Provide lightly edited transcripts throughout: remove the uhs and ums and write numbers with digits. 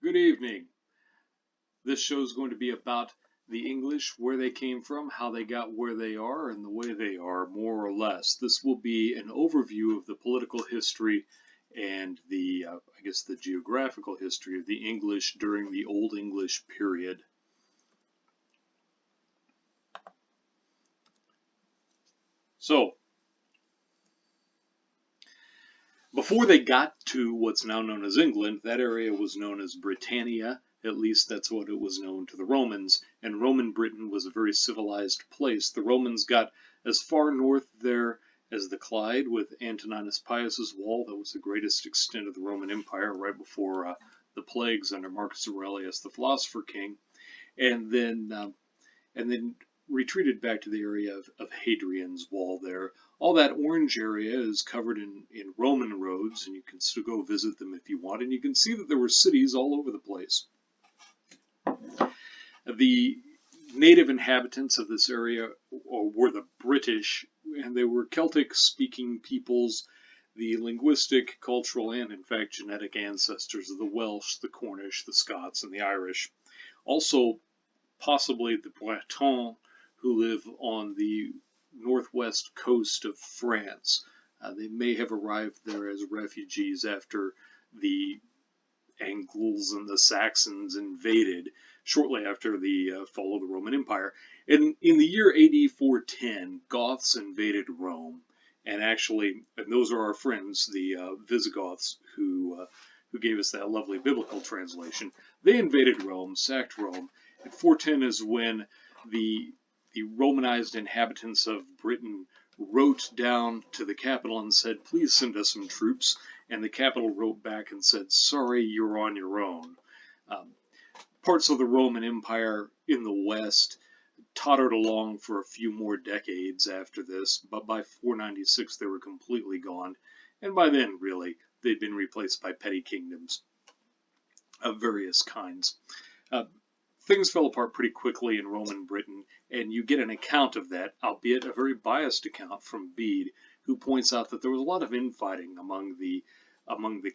Good evening. This show is going to be about the English, where they came from, how they got where they are, and the way they are, more or less. This will be an overview of the political history and the geographical history of the English during the Old English period. So, before they got to what's now known as England, that area was known as Britannia. At least that's what it was known to the Romans. And Roman Britain was a very civilized place. The Romans got as far north there as the Clyde with Antoninus Pius's wall. That was the greatest extent of the Roman Empire right before the plagues under Marcus Aurelius, the philosopher king. And then retreated back to the area of Hadrian's wall there. All that orange area is covered in Roman roads, and you can still go visit them if you want. And you can see that there were cities all over the place. The native inhabitants of this area were the British, and they were Celtic-speaking peoples, the linguistic, cultural, and in fact genetic ancestors of the Welsh, the Cornish, the Scots, and the Irish. Also, possibly the Bretons, who live on the northwest coast of France. They may have arrived there as refugees after the Angles and the Saxons invaded shortly after the fall of the Roman Empire. In the year AD 410, Goths invaded Rome, and those are our friends, the Visigoths, who gave us that lovely biblical translation. They invaded Rome, sacked Rome. At 410 is when the Romanized inhabitants of Britain wrote down to the capital and said, please send us some troops. And the capital wrote back and said, sorry, you're on your own. Parts of the Roman Empire in the West tottered along for a few more decades after this, but by 496 they were completely gone. And by then, really, they'd been replaced by petty kingdoms of various kinds. Things fell apart pretty quickly in Roman Britain, and you get an account of that, albeit a very biased account from Bede, who points out that there was a lot of infighting among the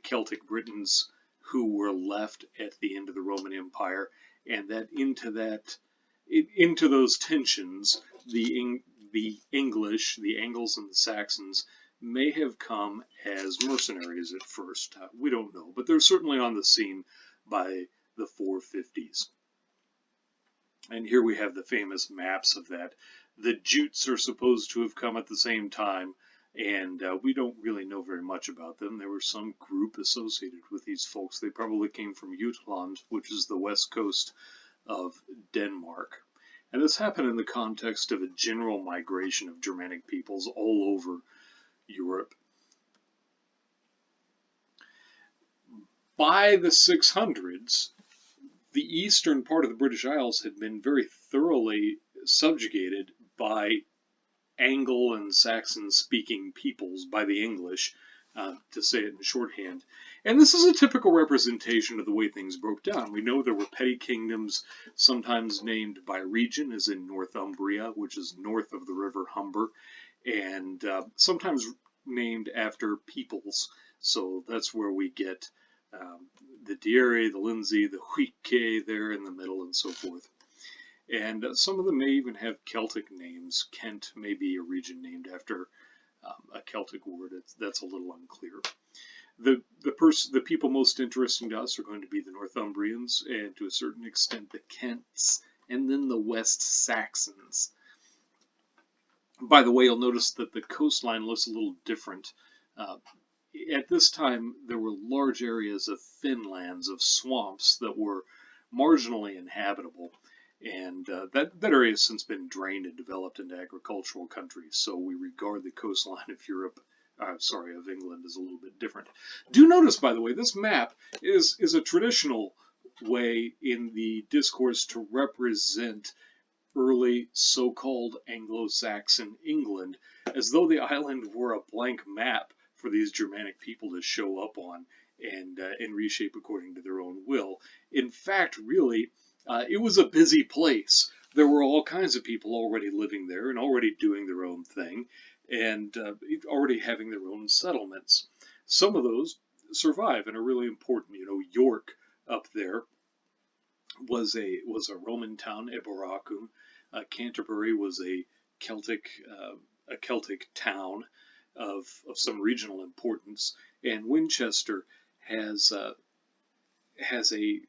Celtic Britons who were left at the end of the Roman Empire, and that into those tensions, the English, the Angles and the Saxons, may have come as mercenaries at first. We don't know, but they're certainly on the scene by the 450s. And here we have the famous maps of that. The Jutes are supposed to have come at the same time, and we don't really know very much about them. There was some group associated with these folks. They probably came from Jutland, which is the west coast of Denmark. And this happened in the context of a general migration of Germanic peoples all over Europe. By the 600s, the eastern part of the British Isles had been very thoroughly subjugated by Anglo and Saxon speaking peoples, by the English, to say it in shorthand. And this is a typical representation of the way things broke down. We know there were petty kingdoms, sometimes named by region, as in Northumbria, which is north of the River Humber, and sometimes named after peoples. So that's where we get the Dieri, the Lindsay, the Huike there in the middle, and so forth. And some of them may even have Celtic names. Kent may be a region named after a Celtic word. That's a little unclear. The people most interesting to us are going to be the Northumbrians, and to a certain extent the Kents, and then the West-Saxons. By the way, you'll notice that the coastline looks a little different. At this time, there were large areas of fenlands, of swamps that were marginally inhabitable, and that area has since been drained and developed into agricultural countries. So we regard the coastline of of England as a little bit different. Do notice, by the way, this map is a traditional way in the discourse to represent early so-called Anglo-Saxon England, as though the island were a blank map for these Germanic people to show up on and reshape according to their own will. In fact, really, it was a busy place. There were all kinds of people already living there and already doing their own thing, and already having their own settlements. Some of those survive and are really important. York up there was a Roman town, Eboracum. Canterbury was a Celtic town of some regional importance, and Winchester has has a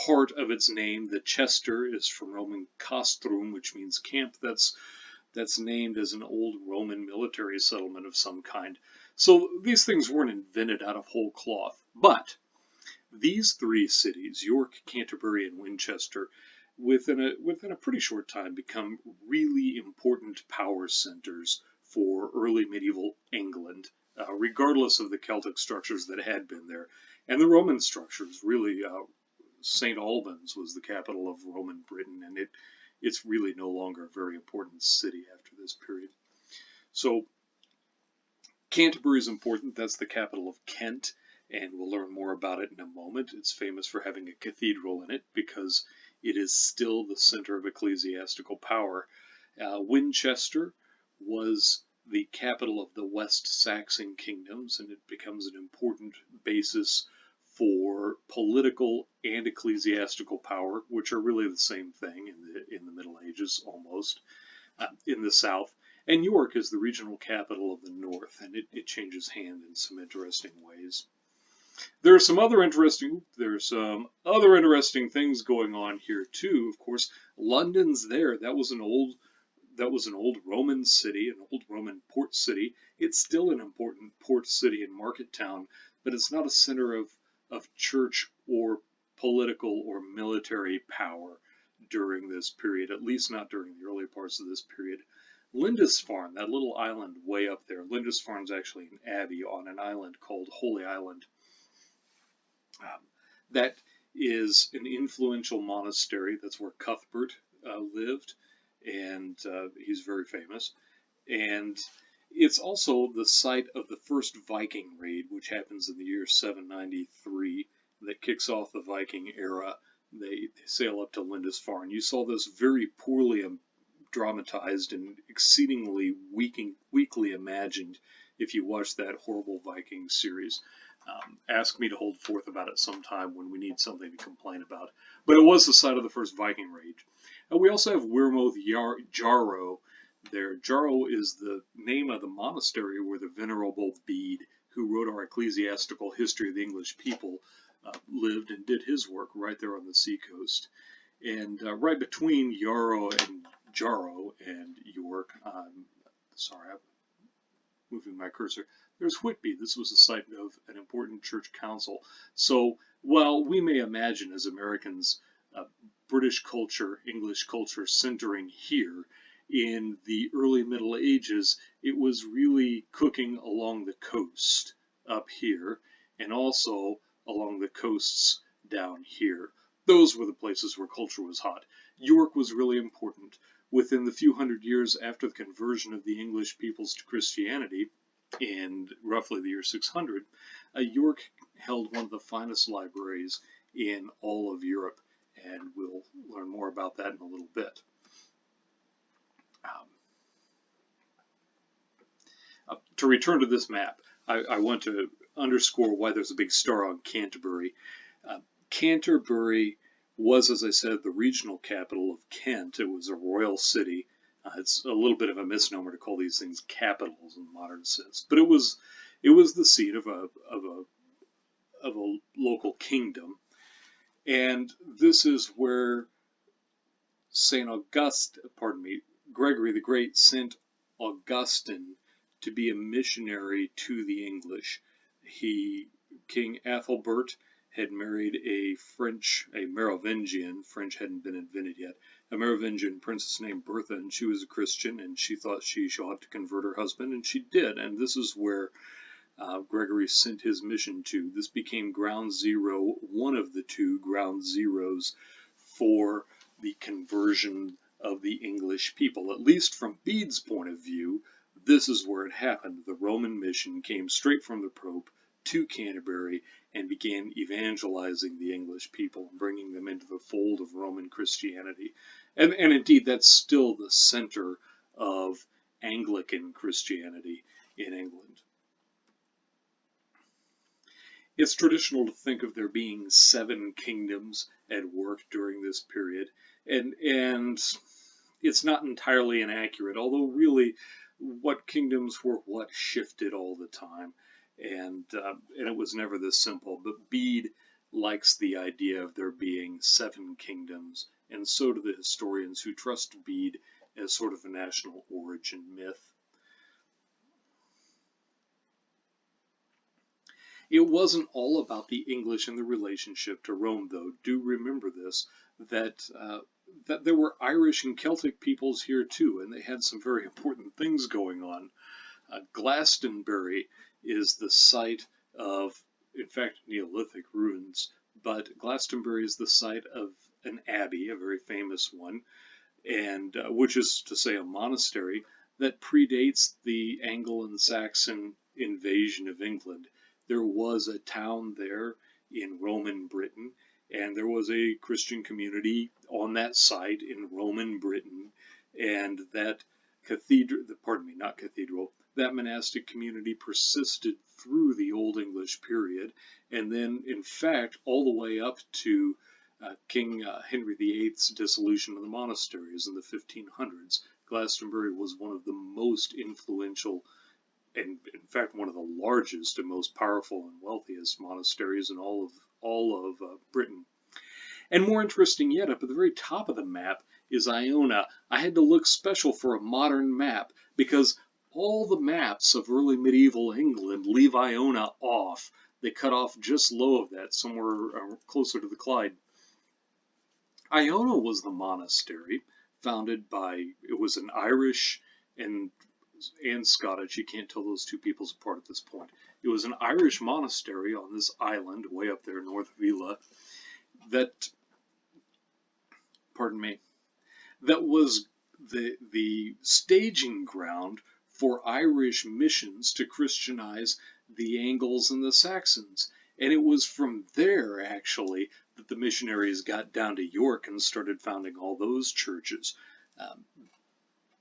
part of its name. The Chester is from Roman castrum, which means camp. That's named as an old Roman military settlement of some kind. So these things weren't invented out of whole cloth, but these three cities, York, Canterbury, and Winchester, within a pretty short time become really important power centers for early medieval England, regardless of the Celtic structures that had been there. And the Roman structures, really, St. Albans was the capital of Roman Britain, and it's really no longer a very important city after this period. So Canterbury is important. That's the capital of Kent, and we'll learn more about it in a moment. It's famous for having a cathedral in it because it is still the center of ecclesiastical power. Winchester was the capital of the West-Saxon kingdoms, and it becomes an important basis for political and ecclesiastical power, which are really the same thing in the Middle Ages almost, in the South. And York is the regional capital of the North, and it changes hand in some interesting ways. There's some other interesting things going on here too. Of course, London's there. That was an old Roman city, an old Roman port city. It's still an important port city and market town, but it's not a center of church or political or military power during this period, at least not during the early parts of this period. Lindisfarne, that little island way up there, Lindisfarne is actually an abbey on an island called Holy Island. That is an influential monastery. That's where Cuthbert lived, and he's very famous. And it's also the site of the first Viking raid, which happens in the year 793, that kicks off the Viking era. They sail up to Lindisfarne. You saw this very poorly dramatized and exceedingly weakly imagined if you watch that horrible Viking series. Ask me to hold forth about it sometime when we need something to complain about. But it was the site of the first Viking raid. We also have Wearmouth Jarrow there. Jarrow is the name of the monastery where the Venerable Bede, who wrote our ecclesiastical history of the English people, lived and did his work right there on the seacoast. And right between Jarrow and York, sorry, I'm moving my cursor, there's Whitby. This was the site of an important church council. So while we may imagine as Americans British culture, English culture centering here, in the early Middle Ages, it was really cooking along the coast up here and also along the coasts down here. Those were the places where culture was hot. York was really important. Within the few hundred years after the conversion of the English peoples to Christianity, in roughly the year 600, York held one of the finest libraries in all of Europe, and we'll learn more about that in a little bit. To return to this map, I want to underscore why there's a big star on Canterbury. Canterbury was, as I said, the regional capital of Kent. It was a royal city. It's a little bit of a misnomer to call these things capitals in the modern sense, but it was the seat of a local kingdom, and this is where Gregory the Great sent Augustine to be a missionary to the English. King Ethelbert had married a Merovingian, French hadn't been invented yet, a Merovingian princess named Bertha, and she was a Christian, and she thought she ought to convert her husband, and she did, and this is where Gregory sent his mission to. This became ground zero, one of the two ground zeros for the conversion of the English people. At least from Bede's point of view, this is where it happened. The Roman mission came straight from the Pope to Canterbury and began evangelizing the English people and bringing them into the fold of Roman Christianity. And indeed, that's still the center of Anglican Christianity in England. It's traditional to think of there being 7 kingdoms at work during this period, and it's not entirely inaccurate, although really what kingdoms were what shifted all the time, and it was never this simple. But Bede likes the idea of there being 7 kingdoms, and so do the historians who trust Bede as sort of a national origin myth. It wasn't all about the English and the relationship to Rome, though. Do remember this, that there were Irish and Celtic peoples here too, and they had some very important things going on. Glastonbury is the site of, in fact, Neolithic ruins, but Glastonbury is the site of an abbey, a very famous one, and which is to say a monastery that predates the Anglo and Saxon invasion of England. There was a town there in Roman Britain, and there was a Christian community on that site in Roman Britain, and that that monastic community persisted through the Old English period, and then, in fact, all the way up to King Henry VIII's dissolution of the monasteries in the 1500s. Glastonbury was one of the most influential, and in fact one of the largest and most powerful and wealthiest monasteries in all of Britain. And more interesting yet, up at the very top of the map is Iona. I had to look special for a modern map because all the maps of early medieval England leave Iona off. They cut off just low of that, somewhere closer to the Clyde. Iona was the monastery founded by, it was an Irish and Scottish. You can't tell those two peoples apart at this point. It was an Irish monastery on this island way up there north of Ela that, that was the staging ground for Irish missions to Christianize the Angles and the Saxons. And it was from there, actually, that the missionaries got down to York and started founding all those churches.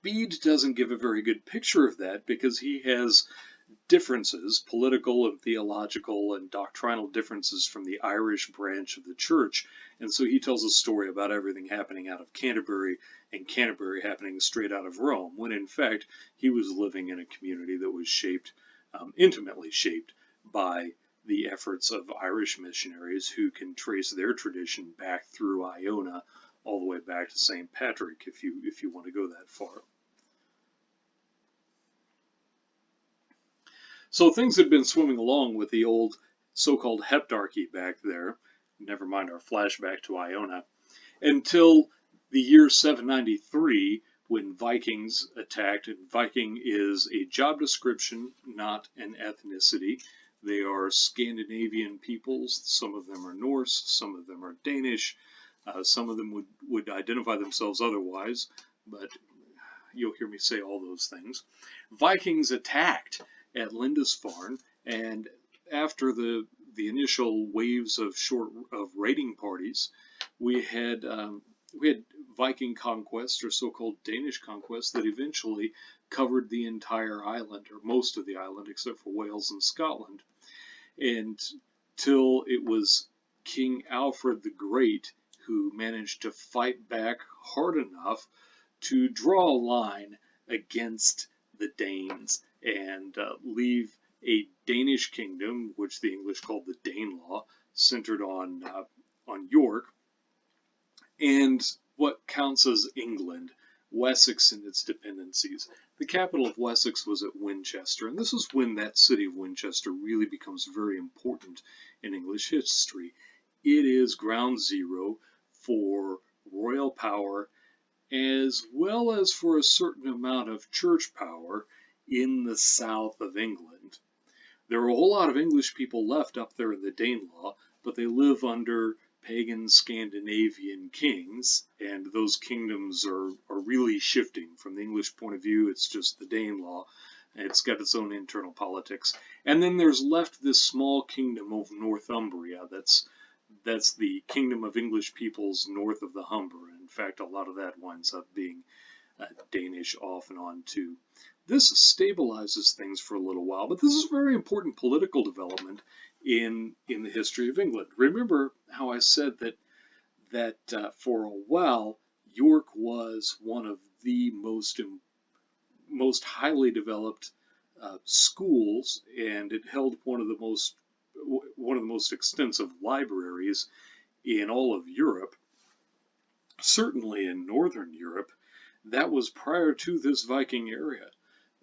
Bede doesn't give a very good picture of that because he has differences, political and theological and doctrinal differences from the Irish branch of the church. And so he tells a story about everything happening out of Canterbury and Canterbury happening straight out of Rome, when in fact he was living in a community that was shaped, intimately shaped by the efforts of Irish missionaries who can trace their tradition back through Iona all the way back to St. Patrick, if you want to go that far. So things had been swimming along with the old so-called heptarchy back there, never mind our flashback to Iona, until the year 793 when Vikings attacked. And Viking is a job description, not an ethnicity. They are Scandinavian peoples. Some of them are Norse, some of them are Danish, some of them would identify themselves otherwise, but you'll hear me say all those things. Vikings attacked at Lindisfarne, and after the initial waves of raiding parties, we had Viking conquests, or so-called Danish conquests, that eventually covered the entire island, or most of the island, except for Wales and Scotland, and till it was King Alfred the Great who managed to fight back hard enough to draw a line against the Danes and leave a Danish kingdom, which the English called the Danelaw, centered on York, and what counts as England, Wessex and its dependencies. The capital of Wessex was at Winchester, and this is when that city of Winchester really becomes very important in English history. It is ground zero for royal power, as well as for a certain amount of church power in the south of England. There are a whole lot of English people left up there in the Danelaw, but they live under pagan Scandinavian kings, and those kingdoms are really shifting. From the English point of view, it's just the Danelaw. It's got its own internal politics. And then there's left this small kingdom of Northumbria. That's the kingdom of English peoples north of the Humber. In fact, a lot of that winds up being Danish off and on too. This stabilizes things for a little while, but this is a very important political development in the history of England. Remember how I said that for a while York was one of the most highly developed schools, and it held one of the most extensive libraries in all of Europe, certainly in northern Europe. That was prior to this Viking area.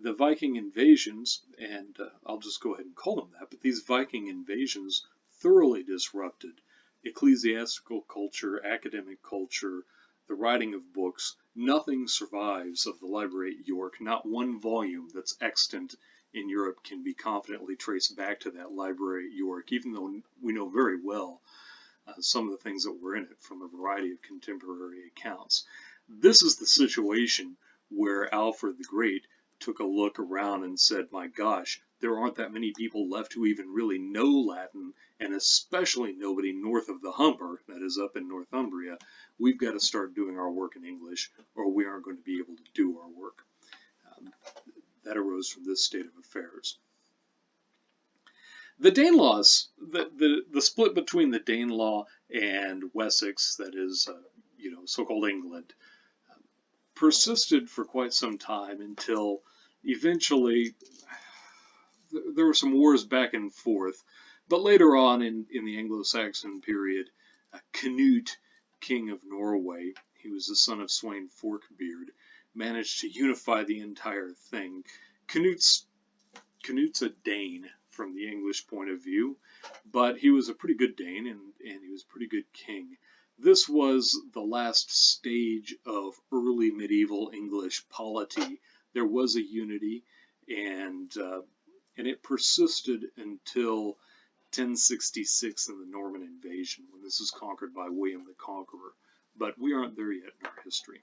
The Viking invasions, and I'll just go ahead and call them that, but these Viking invasions thoroughly disrupted ecclesiastical culture, academic culture, the writing of books. Nothing survives of the library at York. Not one volume that's extant in Europe can be confidently traced back to that library at York, even though we know very well some of the things that were in it from a variety of contemporary accounts. This is the situation where Alfred the Great took a look around and said, my gosh, there aren't that many people left who even really know Latin, and especially nobody north of the Humber, that is up in Northumbria. We've got to start doing our work in English, or we aren't going to be able to do our work. That arose from this state of affairs. The Danelaws, the split between the Danelaw and Wessex, that is, so-called England, persisted for quite some time until eventually there were some wars back and forth. But later on in the Anglo-Saxon period, Canute, king of Norway, he was the son of Sweyn Forkbeard, managed to unify the entire thing. Canute's a Dane from the English point of view, but he was a pretty good Dane, and he was a pretty good king. This was the last stage of early medieval English polity. There was a unity, and it persisted until 1066 in the Norman invasion, when this is conquered by William the Conqueror. But we aren't there yet in our history.